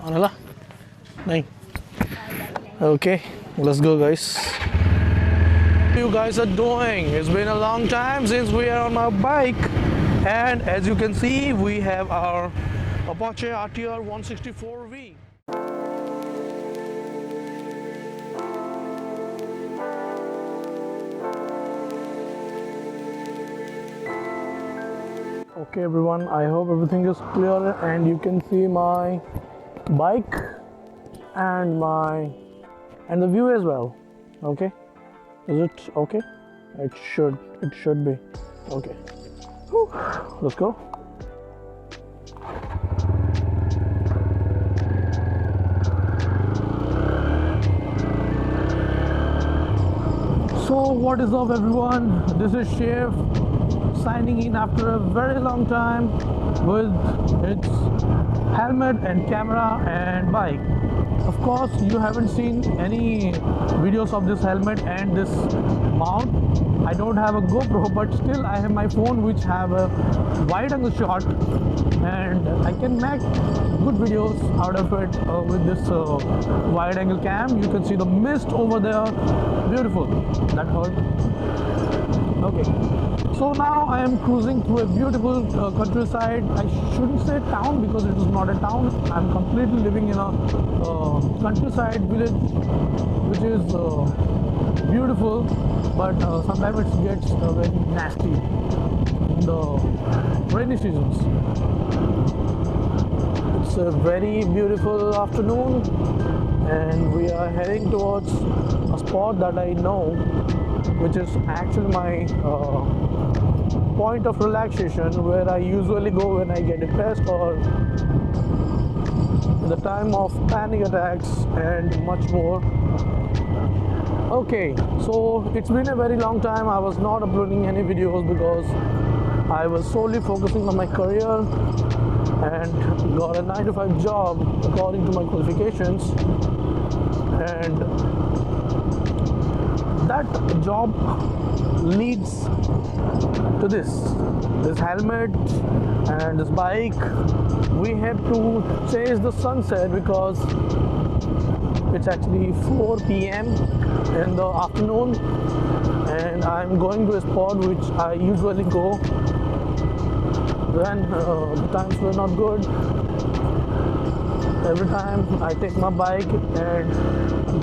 Anala? Nahin. Okay, let's go, guys. You guys are doing? It's been a long time since we are on our bike, and as you can see, we have our Apache RTR 164V. Okay, everyone, I hope everything is clear and you can see my bike and the view as well. Okay, is it okay? It should be okay. Whew. Let's go. So what is up, everyone? This is Shiv signing in after a very long time with its helmet and camera and bike. Of course, you haven't seen any videos of this helmet and this mount. I don't have a GoPro, but still I have my phone which have a wide angle shot, and I can make good videos out of it with this wide angle cam. You can see the mist over there, beautiful. That hurt. Okay, so now I am cruising through a beautiful countryside. I shouldn't say town because it is not a town. I'm completely living in a countryside village, which is beautiful, but sometimes it gets very nasty in the rainy seasons. It's a very beautiful afternoon, and we are heading towards a spot that I know, which is actually my point of relaxation, where I usually go when I get depressed or in the time of panic attacks and much more. Okay, so it's been a very long time I was not uploading any videos because I was solely focusing on my career and got a 9 to 5 job according to my qualifications, and that job leads to this helmet and this bike. We have to chase the sunset because it's actually 4 p.m. in the afternoon, and I'm going to a spot which I usually go when the times were not good. Every time I take my bike and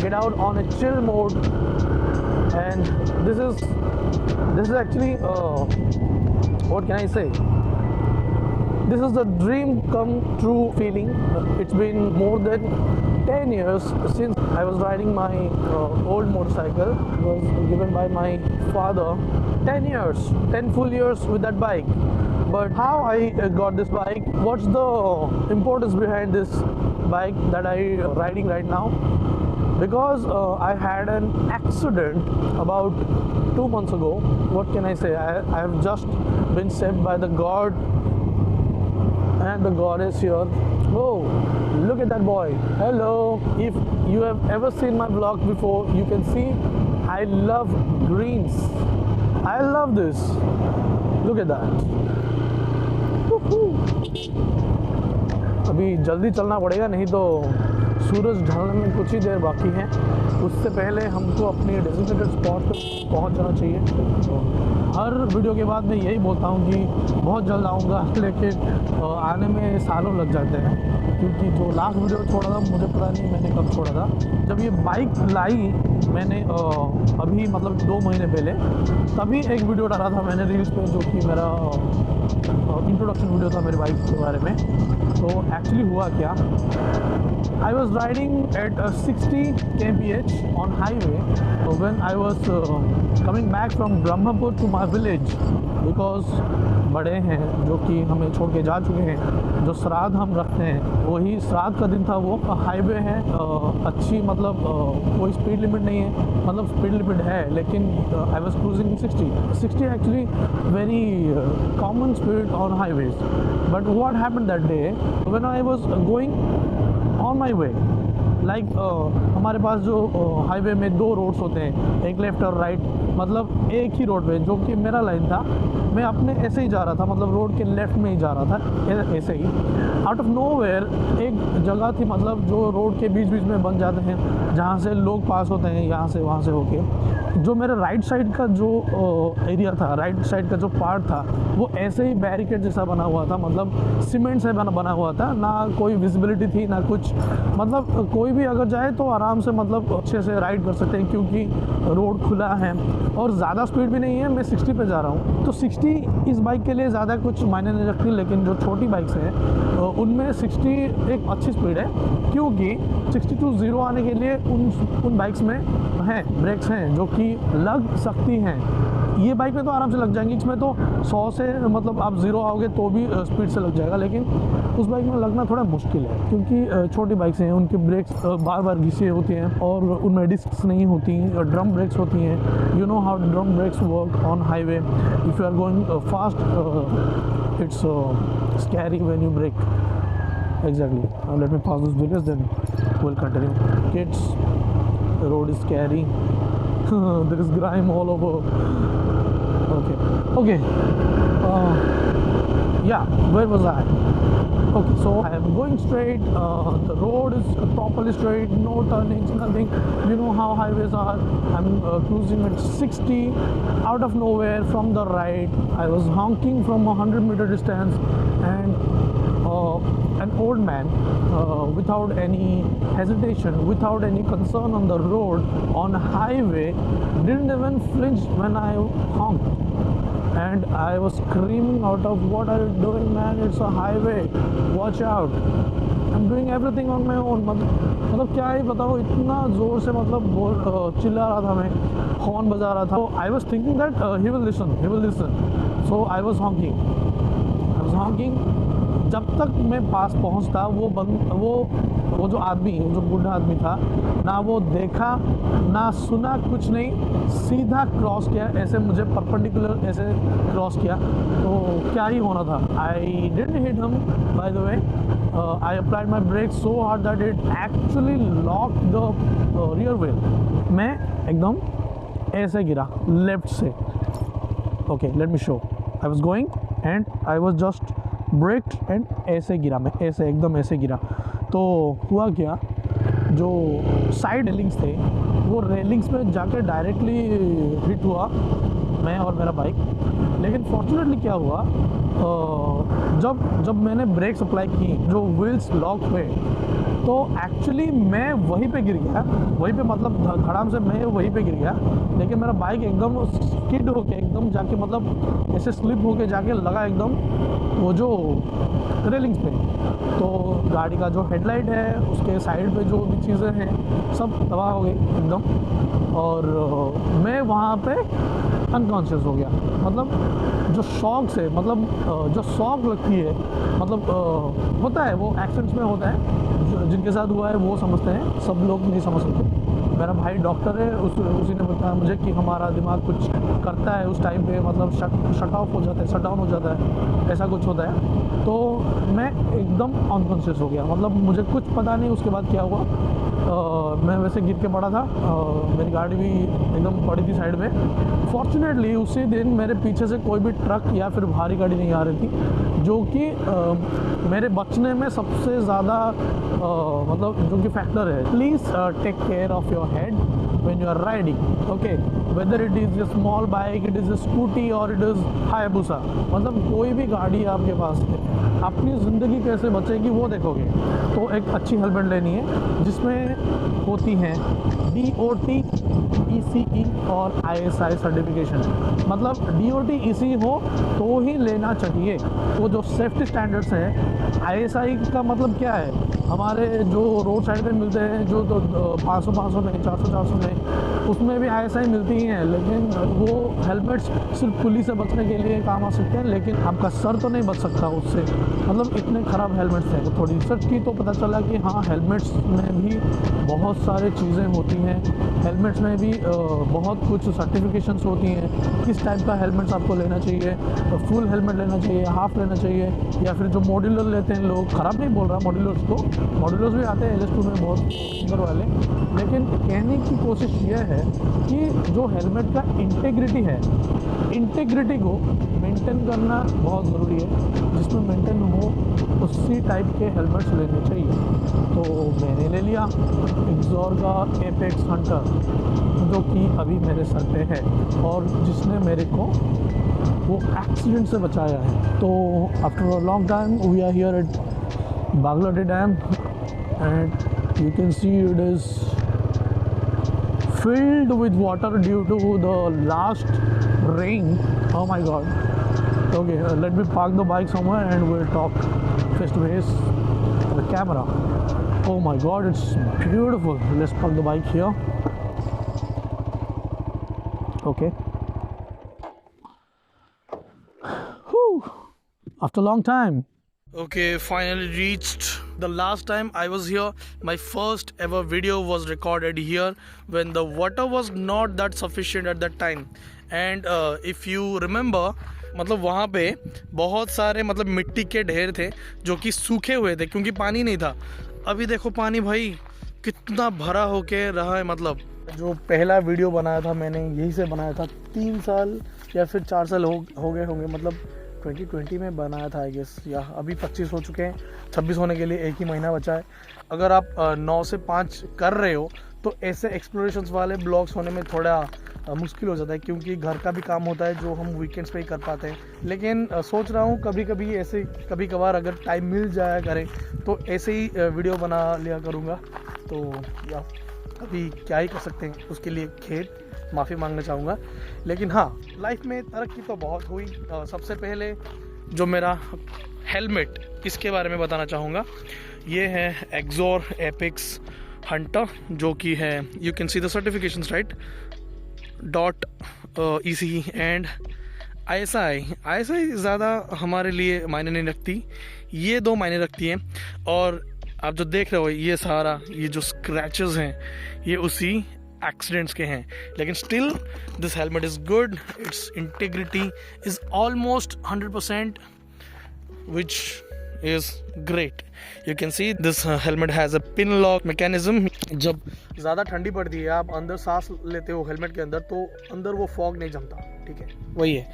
get out on a chill mode, and this is actually what can I say? This is the dream come true feeling. It's been more than 10 years since I was riding my old motorcycle. It was given by my father. 10 years, 10 full years with that bike. But how I got this bike? What's the importance behind this bike that I riding right now? Because I had an accident about 2 months ago. What can I say? I have just been saved by the God and the goddess here. Oh, look at that boy. Hello. If you have ever seen my vlog before, you can see I love greens. I love this. Look at that. अभी जल्दी चलना पड़ेगा, नहीं तो सूरज ढलने में कुछ ही देर बाकी है। उससे पहले हमको अपनी डेजिग्नेटेड स्पॉट पर पहुंच जाना चाहिए। तो हर वीडियो के बाद मैं यही बोलता हूं कि बहुत जल्द आऊँगा, लेकिन आने में सालों लग जाते हैं, क्योंकि जो लास्ट वीडियो छोड़ा था मुझे पता नहीं मैंने कब छोड़ा था। जब ये बाइक लाई मैंने अभी मतलब 2 महीने पहले, तभी एक वीडियो डाला था मैंने रील्स पे, जो कि मेरा इंट्रोडक्शन वीडियो था मेरी बाइक के बारे में। तो एक्चुअली हुआ क्या, I was riding at 60 kmph on highway when I was coming back from Brahmapur to my village, because बड़े हैं जो कि हमें छोड़ के जा चुके हैं, जो श्राद्ध हम रखते हैं वही श्राद्ध का दिन था। वो हाईवे है, अच्छी मतलब कोई स्पीड लिमिट नहीं है, मतलब स्पीड लिमिट है लेकिन I was cruising 60 actually very common speed on highways. But what happened that day when I was going on my way, like हमारे पास जो हाईवे में दो रोड्स होते हैं, एक लेफ़्ट और राइट, मतलब एक ही रोड पे, जो कि मेरा लाइन था, मैं अपने ऐसे ही जा रहा था, मतलब रोड के लेफ़्ट में ही जा रहा था ऐसे ही। आउट ऑफ नोवेयर एक जगह थी, मतलब जो रोड के बीच बीच में बन जाते हैं, जहाँ से लोग पास होते हैं यहाँ से वहाँ से होके। जो मेरे राइट साइड का जो एरिया था, राइट साइड का जो पार्ट था, वो ऐसे ही बैरिकेड जैसा बना हुआ था, मतलब सीमेंट से बना हुआ था, ना कोई विजिबिलिटी थी ना कुछ, मतलब कोई भी अगर जाए तो आराम से मतलब अच्छे से राइड कर सकते हैं, क्योंकि रोड खुला है और ज़्यादा स्पीड भी नहीं है। मैं 60 पे जा रहा हूँ, तो 60 इस बाइक के लिए ज़्यादा कुछ मायने नहीं रखती, लेकिन जो छोटी बाइक्स हैं उनमें 60 एक अच्छी स्पीड है, क्योंकि 60 to 0 आने के लिए उन बाइक्स में हैं ब्रेक्स हैं जो कि लग सकती हैं। ये बाइक में तो आराम से लग जाएंगी, इसमें तो 100 से मतलब आप 0 आओगे तो भी स्पीड से लग जाएगा, लेकिन उस बाइक में लगना थोड़ा मुश्किल है, क्योंकि छोटी बाइक्स हैं, उनकी ब्रेक्स बार बार घिसी होती हैं और उनमें डिस्क्स नहीं होती, ड्रम ब्रेक्स होती हैं। You know how drum brakes work on highway. If you are going fast it's scary when you brake. Exactly. Let me pause this video, then we'll continue. Kids, the road is scary. There is grime all over. Okay. Yeah, where was I? Okay, so I am going straight. The road is properly straight, no turnings, nothing. You know how highways are. I'm cruising at 60. Out of nowhere, from the right, I was honking from 100-meter distance, and an old man, without any hesitation, without any concern on the road, on a highway, didn't even flinch when I honked. And I was screaming out of, "What are you doing, man? It's a highway. Watch out." I'm doing everything on my own. मतलब क्या ही बताओ, इतना ज़ोर से मतलब चिल्ला रहा था मैं, हॉर्न बजा रहा था. I was thinking that he will listen. So I was honking. जब तक मैं पास पहुंचता, वो जो आदमी, जो बूढ़ा आदमी था, ना वो देखा ना सुना, कुछ नहीं, सीधा क्रॉस किया, ऐसे मुझे परपेंडिकुलर ऐसे क्रॉस किया. तो क्या ही होना था. I didn't hit him, by the way. I applied my brake so hard that it actually lock the rear wheel. मैं एकदम ऐसे गिरा लेफ्ट से. Okay, let me show. I was going and I was just braked and ऐसे गिरा मैं, ऐसे एकदम ऐसे गिरा. तो हुआ क्या, जो साइड रेलिंग्स थे वो रेलिंग्स में जाके डायरेक्टली हिट हुआ मैं और मेरा बाइक. लेकिन फॉर्चुनेटली क्या हुआ, जब मैंने ब्रेक्स अप्लाई की, जो व्हील्स लॉक हुए, तो एक्चुअली मैं वहीं पे गिर गया, वहीं पे मतलब धड़ाम से मैं वहीं पे गिर गया. लेकिन मेरा बाइक एकदम स्किड होके एकदम जाके मतलब ऐसे स्लिप होके जाके लगा एकदम वो जो रेलिंग्स पे. तो गाड़ी का जो हेडलाइट है, उसके साइड पे जो भी चीज़ें हैं, सब तबाह हो गई एकदम. और मैं वहाँ पे अनकॉन्शियस हो गया. मतलब जो शॉक से, मतलब जो शॉक लगती है, मतलब होता है वो एक्सीडेंट्स में होता है, जिनके साथ हुआ है वो समझते हैं, सब लोग नहीं समझ सकते. मेरा भाई डॉक्टर है, उसी ने बताया मुझे कि हमारा दिमाग कुछ करता है उस टाइम पे, मतलब शट ऑफ हो जाता है, शट डाउन हो जाता है, ऐसा कुछ होता है. तो मैं एकदम अनकॉन्शियस हो गया, मतलब मुझे कुछ पता नहीं उसके बाद क्या हुआ. मैं वैसे गिर के पड़ा था, मेरी गाड़ी भी एकदम पड़ी थी साइड में. फॉर्चुनेटली उसी दिन मेरे पीछे से कोई भी ट्रक या फिर भारी गाड़ी नहीं आ रही थी, जो कि मेरे बचने में सबसे ज़्यादा मतलब जो कि फैक्टर है. Please take care of your head when you are riding, okay, whether it is a small bike, it is a scooty or it is Hayabusa. मतलब कोई भी गाड़ी आपके पास है, अपनी ज़िंदगी कैसे बचेगी वो देखोगे तो एक अच्छी हेलमेट लेनी है, जिसमें होती हैं DOT, ECE और ISI सर्टिफिकेशन. मतलब DOT ECE हो तो ही लेना चाहिए. वो जो सेफ्टी स्टैंडर्ड्स हैं, ISI का मतलब क्या है, हमारे जो रोड साइड पे मिलते हैं, जो तो 500 में, 400 में, उसमें भी ISI मिलती ही हैं. लेकिन वो हेलमेट्स सिर्फ पुलिस से बचने के लिए काम आ सकते हैं, लेकिन आपका सर तो नहीं बच सकता उससे. मतलब इतने ख़राब हेलमेट्स हैं. थोड़ी रिसर्च की तो पता चला कि हाँ, हेलमेट्स में भी बहुत सारी चीज़ें होती हैं हेलमेट्स में भी बहुत कुछ सर्टिफिकेशंस होती हैं, किस टाइप का हेलमेट्स आपको लेना चाहिए, फुल हेलमेट लेना चाहिए, हाफ लेना चाहिए, या फिर जो मॉड्यूलर लेते हैं लोग, ख़राब नहीं बोल रहा मॉड्यूलर्स को, मॉड्यूलर्स भी आते हैं LS2 में बहुत सुंदर वाले, लेकिन कहने की कोशिश ये है कि जो हेलमेट का इंटेग्रिटी है, इंटेग्रिटी को मेंटेन करना बहुत ज़रूरी है, जिसमें मेंटेन हो उसी टाइप के हेलमेट्स लेने चाहिए। तो मैंने ले लिया एक्सॉर का एपेक्स हंटर, जो कि अभी मेरे सर पे है और जिसने मेरे को वो एक्सीडेंट से बचाया है। तो after a long time we are here at Baglati dam and you can see it is filled with water due to the last rain. Oh my god. Okay, let me park the bike somewhere and we'll talk face to face with the camera. Oh my god, it's beautiful. Let's park the bike here. Okay. Whew. After a long time. Okay, finally reached. The last time I was here, my first ever video was recorded here when the water was not that sufficient at that time. And if you remember, मतलब वहाँ पे बहुत सारे मतलब मिट्टी के ढेर थे जो कि सूखे हुए थे क्योंकि पानी नहीं था। अभी देखो पानी भाई कितना भरा होके रहा है। मतलब जो पहला वीडियो बनाया था मैंने यहीं से बनाया था, 3 साल या फिर 4 साल हो गए होंगे, मतलब 2020 में बनाया था आई गेस, या अभी 25 हो चुके हैं, 26 होने के लिए 1 ही महीना बचा है। अगर आप 9 से 5 कर रहे हो तो ऐसे एक्सप्लोरेशंस वाले ब्लॉग्स होने में थोड़ा मुश्किल हो जाता है क्योंकि घर का भी काम होता है जो हम वीकेंड्स पे ही कर पाते हैं। लेकिन सोच रहा हूँ कभी कभी ऐसे कभी कभार अगर टाइम मिल जाया करे तो ऐसे ही वीडियो बना लिया करूँगा। तो या अभी क्या ही कर सकते हैं, उसके लिए खेत माफ़ी मांगना चाहूँगा। लेकिन हाँ, लाइफ में तरक्की तो बहुत हुई। सबसे पहले जो मेरा हेलमेट, इसके बारे में बताना चाहूँगा। ये है एक्सॉर एपेक्स हंटर, जो कि है, you can see the certifications right, .EC and ISI ज़्यादा हमारे लिए मायने नहीं रखती, ये 2 मायने रखती हैं। और आप जो देख रहे हो ये सारा, ये जो स्क्रैचेस हैं ये उसी एक्सीडेंट्स के हैं। लेकिन still this helmet is good, it's integrity is almost 100%, which is great. You can see this helmet has a pin lock mechanism. जब ज़्यादा ठंडी पड़ती है, आप अंदर सांस लेते हो हेलमेट के अंदर, तो अंदर वो फॉग नहीं जमता, ठीक है, वही है।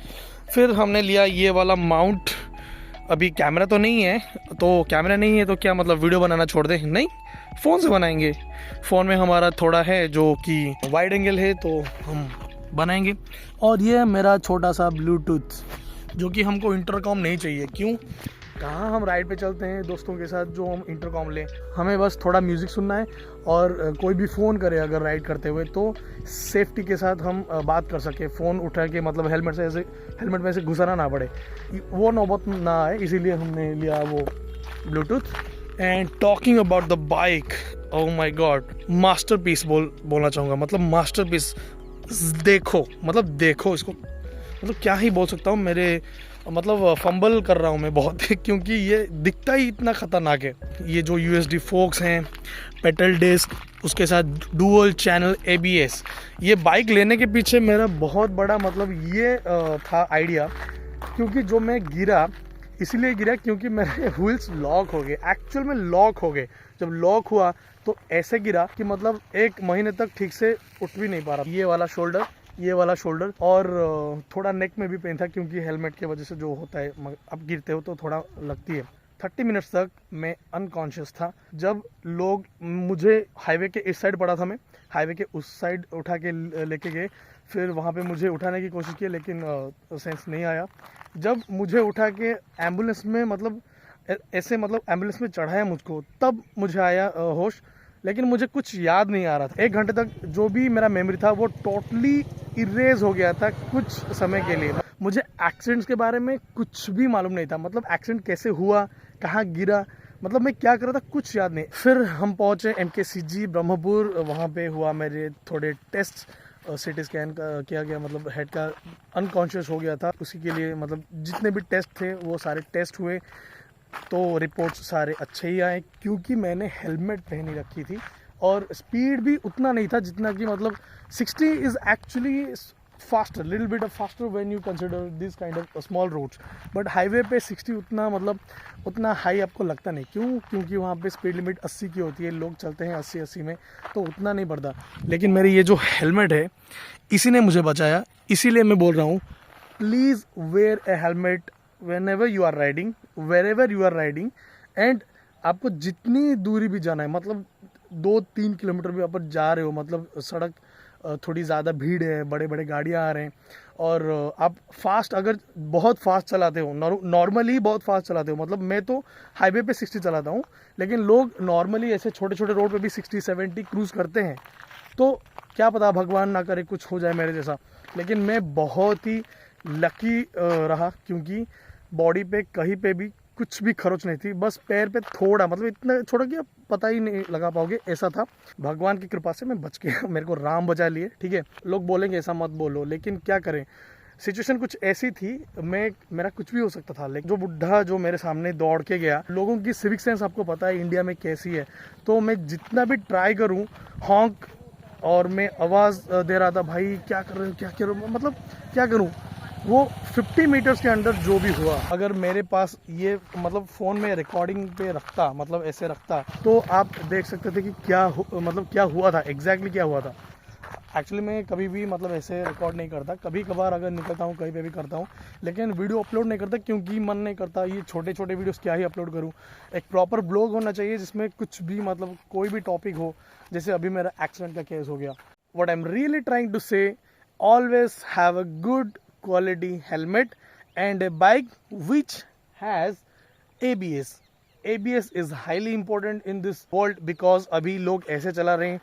फिर हमने लिया ये वाला माउंट। अभी कैमरा तो नहीं है, तो कैमरा नहीं है तो क्या मतलब वीडियो बनाना छोड़ दें? नहीं, फ़ोन से बनाएंगे। फ़ोन में हमारा थोड़ा है जो कि वाइड एंगल है तो हम बनाएंगे। और ये मेरा छोटा सा ब्लूटूथ, जो कि हमको इंटरकॉम नहीं चाहिए। क्यों? कहाँ हम राइड पे चलते हैं दोस्तों के साथ जो हम इंटरकॉम लें, हमें बस थोड़ा म्यूज़िक सुनना है और कोई भी फ़ोन करे अगर राइड करते हुए तो सेफ्टी के साथ हम बात कर सके। फ़ोन उठा के मतलब हेलमेट में से घुसाना ना पड़े, वो नौबत ना आए, इसीलिए हमने लिया वो Bluetooth. And talking about the bike, oh my God, masterpiece बोलना चाहूँगा। मतलब मास्टरपीस, देखो इसको, मतलब क्या ही बोल सकता हूँ। मेरे मतलब फंबल कर रहा हूँ मैं बहुत क्योंकि ये दिखता ही इतना ख़तरनाक है। ये जो USD फोक्स हैं, पेडल डिस्क, उसके साथ डुअल चैनल ABS, ये बाइक लेने के पीछे मेरा बहुत बड़ा मतलब ये था आइडिया। क्योंकि जो मैं गिरा, इसलिए गिरा क्योंकि मेरे व्हील्स लॉक हो गए, एक्चुअल में लॉक हो गए। जब लॉक हुआ तो ऐसे गिरा कि मतलब 1 महीने तक ठीक से उठ भी नहीं पा रहा। ये वाला शोल्डर और थोड़ा नेक में भी पेन था क्योंकि हेलमेट की वजह से जो होता है, अब गिरते हो तो थोड़ा लगती है। 30 मिनट्स तक मैं अनकॉन्शियस था। जब लोग मुझे हाईवे के इस साइड पड़ा था, मैं हाईवे के उस साइड उठा के लेके गए। फिर वहाँ पे मुझे उठाने की कोशिश की लेकिन सेंस नहीं आया। जब मुझे उठा के एम्बुलेंस में एम्बुलेंस में चढ़ाया मुझको, तब मुझे आया होश। लेकिन मुझे कुछ याद नहीं आ रहा था। 1 घंटे तक जो भी मेरा मेमोरी था वो टोटली इरेज हो गया था कुछ समय के लिए। मुझे एक्सीडेंट्स के बारे में कुछ भी मालूम नहीं था। मतलब एक्सीडेंट कैसे हुआ, कहाँ गिरा, मतलब मैं क्या कर रहा था, कुछ याद नहीं। फिर हम पहुँचे MKCG ब्रह्मपुर, वहाँ पे हुआ मेरे थोड़े टेस्ट, CT स्कैन किया गया, मतलब हेड का अनकॉन्शियस हो गया था, उसी के लिए मतलब जितने भी टेस्ट थे वो सारे टेस्ट हुए तो रिपोर्ट्स सारे अच्छे ही आए। क्योंकि मैंने हेलमेट पहनी रखी थी और स्पीड भी उतना नहीं था जितना कि मतलब 60 is actually faster, little bit of faster when you consider this kind of small roads, but highway पे 60 उतना मतलब उतना हाई आपको लगता नहीं। क्यों? क्योंकि वहाँ पे स्पीड लिमिट 80 की होती है, लोग चलते हैं 80 में, तो उतना नहीं पड़ता। लेकिन मेरी ये जो हेलमेट है इसी ने मुझे बचाया, इसीलिए मैं बोल रहा हूँ please where A helmet whenever you are riding, wherever you are riding, and आपको जितनी दूरी भी जाना है, मतलब 2-3 किलोमीटर भी आप जा रहे हो, मतलब सड़क थोड़ी ज़्यादा भीड़ है, बड़े बड़े गाड़ियाँ आ रहे हैं और आप फास्ट अगर बहुत फास्ट चलाते हो, नॉर्मली बहुत फास्ट चलाते हो, मतलब मैं तो हाईवे पे 60 चलाता हूँ, लेकिन लोग नॉर्मली ऐसे छोटे छोटे रोड पे भी 60-70 क्रूज़ करते हैं, तो क्या पता भगवान ना करे कुछ हो जाए मेरे जैसा। लेकिन मैं बहुत ही लकी रहा, क्योंकि बॉडी पे कहीं पे भी कुछ भी खरोच नहीं थी, बस पैर पे थोड़ा, मतलब इतना छोटा कि आप पता ही नहीं लगा पाओगे, ऐसा था। भगवान की कृपा से मैं बच गया, मेरे को राम बचा लिए, ठीक है। लोग बोलेंगे ऐसा मत बोलो, लेकिन क्या करें, सिचुएशन कुछ ऐसी थी, मेरा कुछ भी हो सकता था। लेकिन जो बुढ़ा जो मेरे सामने दौड़ के गया, लोगों की सिविक सेंस आपको पता है इंडिया में कैसी है, तो मैं जितना भी ट्राई करूँ हॉन्क और मैं आवाज़ दे रहा था, भाई क्या कर रहे हो, क्या करूँ, मतलब क्या करूँ। वो 50 मीटर्स के अंदर जो भी हुआ, अगर मेरे पास ये मतलब फ़ोन में रिकॉर्डिंग पे रखता, मतलब ऐसे रखता, तो आप देख सकते थे कि मतलब क्या हुआ था, एग्जैक्टली क्या हुआ था। एक्चुअली मैं कभी भी मतलब ऐसे रिकॉर्ड नहीं करता, कभी कभार अगर निकलता हूँ कहीं पे भी करता हूँ, लेकिन वीडियो अपलोड नहीं करता क्योंकि मन नहीं करता। ये छोटे छोटे वीडियोस क्या ही अपलोड करूँ, एक प्रॉपर ब्लॉग होना चाहिए जिसमें कुछ भी मतलब कोई भी टॉपिक हो, जैसे अभी मेरा एक्सीडेंट का केस हो गया। What I am really trying to say, always have a good quality helmet and a bike which has ABS. ABS is highly important in this world because अभी लोग ऐसे चला रहे हैं।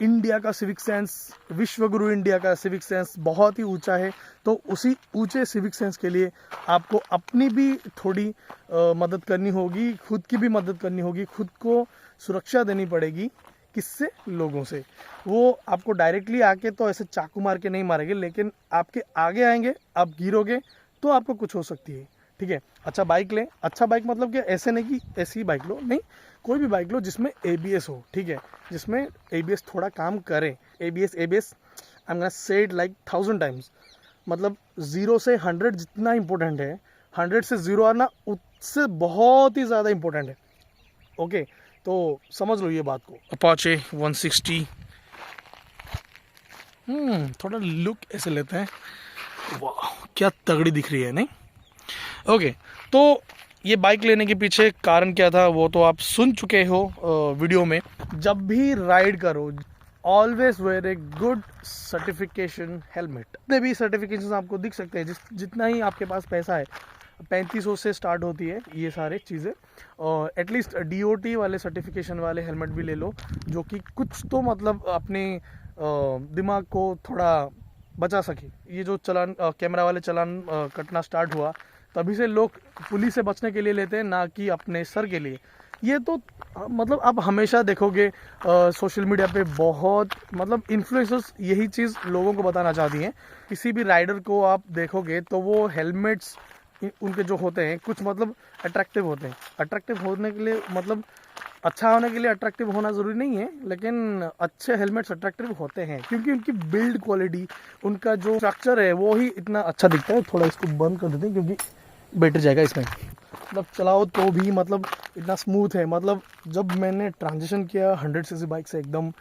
इंडिया का सिविक सेंस, विश्वगुरु इंडिया का civic sense बहुत ही ऊंचा है, तो उसी ऊंचे सिविक सेंस के लिए आपको अपनी भी थोड़ी मदद करनी होगी, खुद की भी मदद करनी होगी, खुद को सुरक्षा देनी पड़ेगी। किससे? लोगों से। वो आपको डायरेक्टली आके तो ऐसे चाकू मार के नहीं मारेंगे, लेकिन आपके आगे आएंगे, आप गिरोगे तो आपको कुछ हो सकती है, ठीक है। अच्छा बाइक लें, अच्छा बाइक मतलब कि ऐसे नहीं कि ऐसी बाइक लो, नहीं, कोई भी बाइक लो जिसमें ABS हो, ठीक है, जिसमें ABS थोड़ा काम करे। ABS I am gonna say it like 1000 times, मतलब 0 से 100 जितना इंपॉर्टेंट है, 100 से 0 आना उससे बहुत ही ज़्यादा इंपॉर्टेंट है, ओके। तो समझ लो ये बात को। अपाचे 160, थोड़ा लुक ऐसे लेते हैं, वाह क्या तगड़ी दिख रही है, नहीं? ओके, तो ये बाइक लेने के पीछे कारण क्या था वो तो आप सुन चुके हो वीडियो में। जब भी राइड करो, always wear a good certification helmet. जितने भी सर्टिफिकेशन आपको दिख सकते हैं, जितना ही आपके पास पैसा है, 3500 से स्टार्ट होती है ये सारे चीज़ें, और एटलीस्ट DOT वाले सर्टिफिकेशन वाले हेलमेट भी ले लो, जो कि कुछ तो मतलब अपने दिमाग को थोड़ा बचा सके। ये जो चलान कैमरा वाले चलान कटना स्टार्ट हुआ, तभी से लोग पुलिस से बचने के लिए लेते हैं, ना कि अपने सर के लिए। ये तो मतलब आप हमेशा देखोगे सोशल मीडिया पे बहुत मतलब इन्फ्लुएंसर्स यही चीज़ लोगों को बताना चाहती हैं। किसी भी राइडर को आप देखोगे तो वो हेलमेट्स उनके जो होते हैं कुछ मतलब अट्रैक्टिव होते हैं। अट्रैक्टिव होने के लिए मतलब अच्छा होने के लिए अट्रैक्टिव होना ज़रूरी नहीं है, लेकिन अच्छे हेलमेट्स अट्रैक्टिव होते हैं क्योंकि उनकी बिल्ड क्वालिटी, उनका जो स्ट्रक्चर है वो ही इतना अच्छा दिखता है। थोड़ा इसको बंद कर देते हैं क्योंकि बैटरी जाएगा इसमें, मतलब चलाओ तो भी मतलब इतना स्मूथ है। मतलब जब मैंने ट्रांजिशन किया 100 सीसी बाइक से एकदम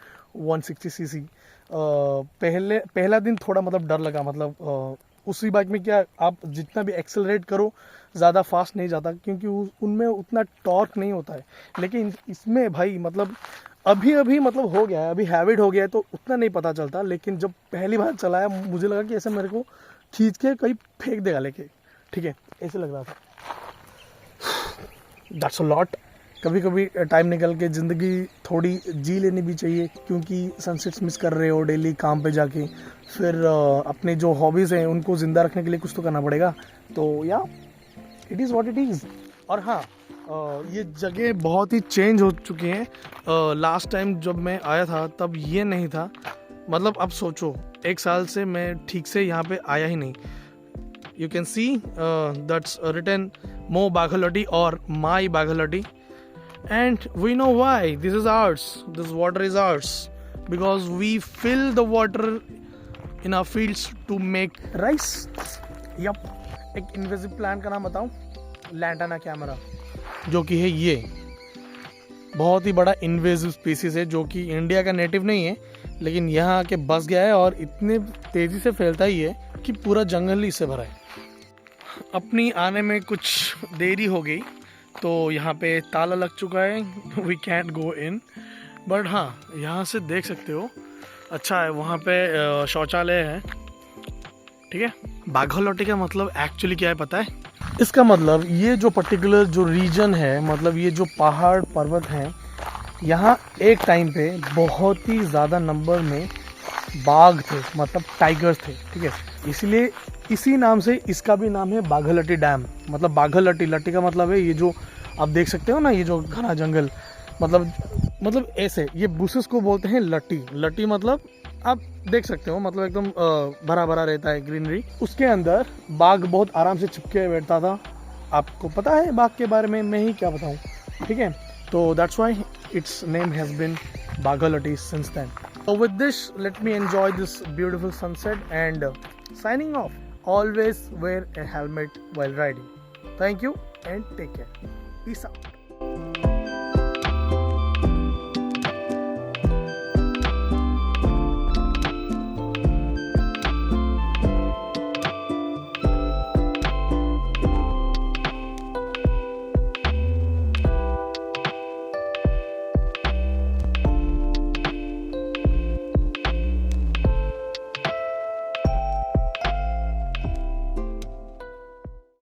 160 सीसी, पहला दिन थोड़ा मतलब डर लगा। मतलब उसी बाइक में क्या आप जितना भी एक्सेलरेट करो ज़्यादा फास्ट नहीं जाता क्योंकि उनमें उतना टॉर्क नहीं होता है, लेकिन इसमें भाई मतलब अभी मतलब हो गया है, अभी हैबिट हो गया है तो उतना नहीं पता चलता। लेकिन जब पहली बार चलाया मुझे लगा कि ऐसे मेरे को खींच के कहीं फेंक देगा लेके, ठीक है, ऐसे लग रहा था। That's a lot. कभी कभी टाइम निकल के ज़िंदगी थोड़ी जी लेनी भी चाहिए, क्योंकि सनसेट्स मिस कर रहे हो डेली काम पे जाके, फिर अपने जो हॉबीज़ हैं उनको ज़िंदा रखने के लिए कुछ तो करना पड़ेगा। तो या it is what it is. और हाँ, ये जगह बहुत ही चेंज हो चुकी हैं। लास्ट टाइम जब मैं आया था तब ये नहीं था। मतलब अब सोचो 1 साल से मैं ठीक से यहाँ पे आया ही नहीं। You can see that's written Mo Baghalati or My Baghalati, And we know why. This is ours. This water is ours. Because we fill the water in our fields to make rice. Yup. एक invasive plant का नाम बताऊं, lantana camera, जो कि है ये बहुत ही बड़ा इन्वेजिव स्पीसीज है, जो कि इंडिया का नेटिव नहीं है, लेकिन यहाँ आके बस गया है और इतने तेज़ी से फैलता ही है कि पूरा जंगल ही इससे भरा है। अपनी आने में कुछ देरी हो गई तो यहाँ पे ताला लग चुका है, we can't go in, but हाँ यहाँ से देख सकते हो, अच्छा है, वहाँ पे शौचालय है, ठीक है। बाघोलटी का मतलब एक्चुअली क्या है पता है? इसका मतलब ये जो पर्टिकुलर जो रीजन है, मतलब ये जो पहाड़ पर्वत हैं, यहाँ एक टाइम पे बहुत ही ज़्यादा नंबर में बाघ थे, मतलब टाइगर्स थे, ठीक है। इसलिए इसी नाम से इसका भी नाम है बाघोलटी डैम। मतलब बाघोलटी, लट्टी का मतलब है ये जो आप देख सकते हो ना, ये जो घना जंगल, मतलब ऐसे ये बुसेस को बोलते हैं लट्टी। लट्टी मतलब आप देख सकते हो, मतलब एकदम भरा भरा रहता है ग्रीनरी, उसके अंदर बाघ बहुत आराम से चिपके बैठता था। आपको पता है बाघ के बारे में, मैं ही क्या बताऊँ, ठीक है। तो that's why its name has been Bagholti since then. So with this, let me enjoy this beautiful sunset and signing off. Always wear a helmet while riding. Thank you and take care. Peace out.